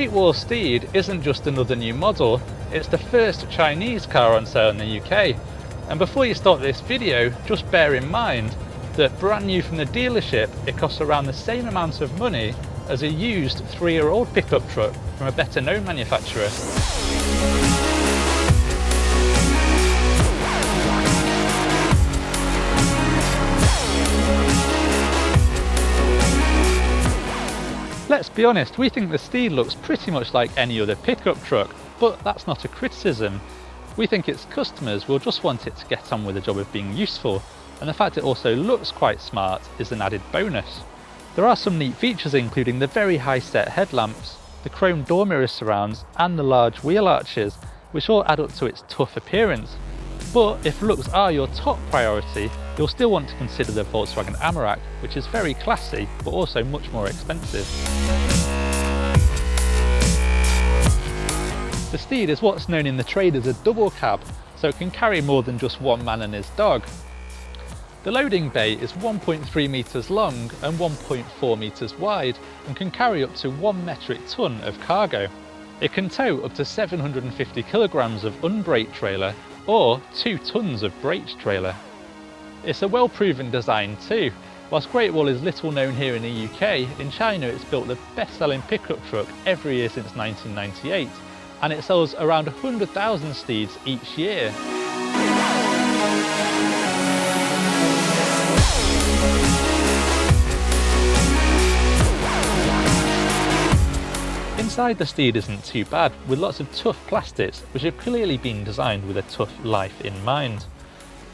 Great Wall Steed isn't just another new model, it's the first Chinese car on sale in the UK. And before you start this video, just bear in mind that brand new from the dealership, it costs around the same amount of money as a used 3-year-old pickup truck from a better known manufacturer. Let's be honest, we think the Steed looks pretty much like any other pickup truck, but that's not a criticism. We think its customers will just want it to get on with the job of being useful, and the fact it also looks quite smart is an added bonus. There are some neat features, including the very high set headlamps, the chrome door mirror surrounds and the large wheel arches, which all add up to its tough appearance. But if looks are your top priority, you'll still want to consider the Volkswagen Amarok, which is very classy but also much more expensive. The Steed is what's known in the trade as a double cab, so it can carry more than just one man and his dog. The loading bay is 1.3 metres long and 1.4 metres wide and can carry up to 1 metric tonne of cargo. It can tow up to 750 kilograms of unbraked trailer or 2 tonnes of braked trailer. It's a well-proven design too. Whilst Great Wall is little known here in the UK, in China it's built the best-selling pickup truck every year since 1998, and it sells around 100,000 Steeds each year. Inside the Steed isn't too bad, with lots of tough plastics which have clearly been designed with a tough life in mind.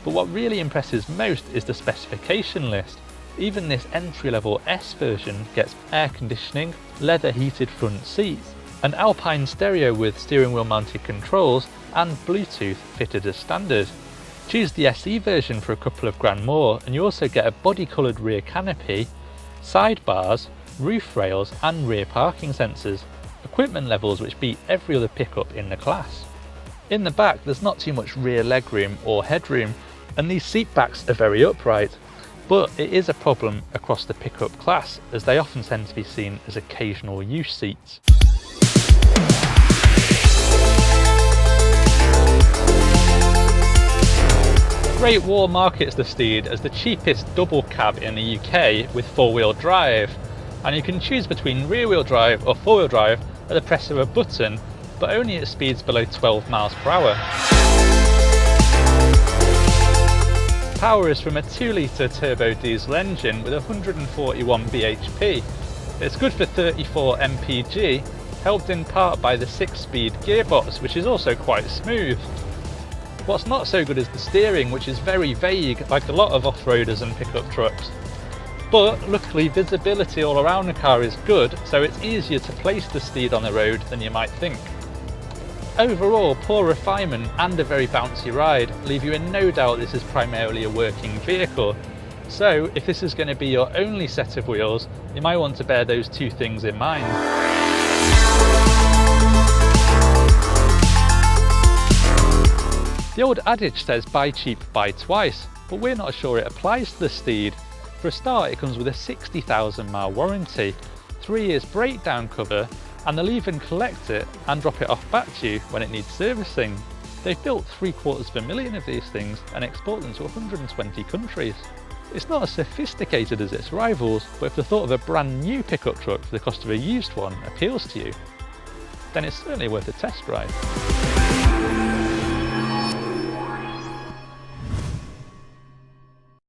But what really impresses most is the specification list. Even this entry-level S version gets air conditioning, leather heated front seats, an Alpine stereo with steering wheel mounted controls and Bluetooth fitted as standard. Choose the SE version for a couple of grand more and you also get a body coloured rear canopy, sidebars, roof rails and rear parking sensors. Equipment levels which beat every other pickup in the class. In the back there's not too much rear legroom or headroom, and these seat backs are very upright, but it is a problem across the pickup class as they often tend to be seen as occasional use seats. Great Wall markets the Steed as the cheapest double cab in the UK with 4-wheel drive, and you can choose between rear-wheel drive or 4-wheel drive at the press of a button, but only at speeds below 12 miles per hour. Power is from a 2-litre turbo diesel engine with 141 bhp. It's good for 34 mpg, helped in part by the 6-speed gearbox, which is also quite smooth. What's not so good is the steering, which is very vague like a lot of off-roaders and pickup trucks. But luckily visibility all around the car is good, so it's easier to place the Steed on the road than you might think. Overall, poor refinement and a very bouncy ride leave you in no doubt this is primarily a working vehicle. So if this is going to be your only set of wheels, you might want to bear those two things in mind. The old adage says buy cheap, buy twice, but we're not sure it applies to the Steed. For a start, it comes with a 60,000 mile warranty, 3 years breakdown cover, and they'll even collect it and drop it off back to you when it needs servicing. They've built 750,000 of these things and export them to 120 countries. It's not as sophisticated as its rivals, but if the thought of a brand new pickup truck for the cost of a used one appeals to you, then it's certainly worth a test drive.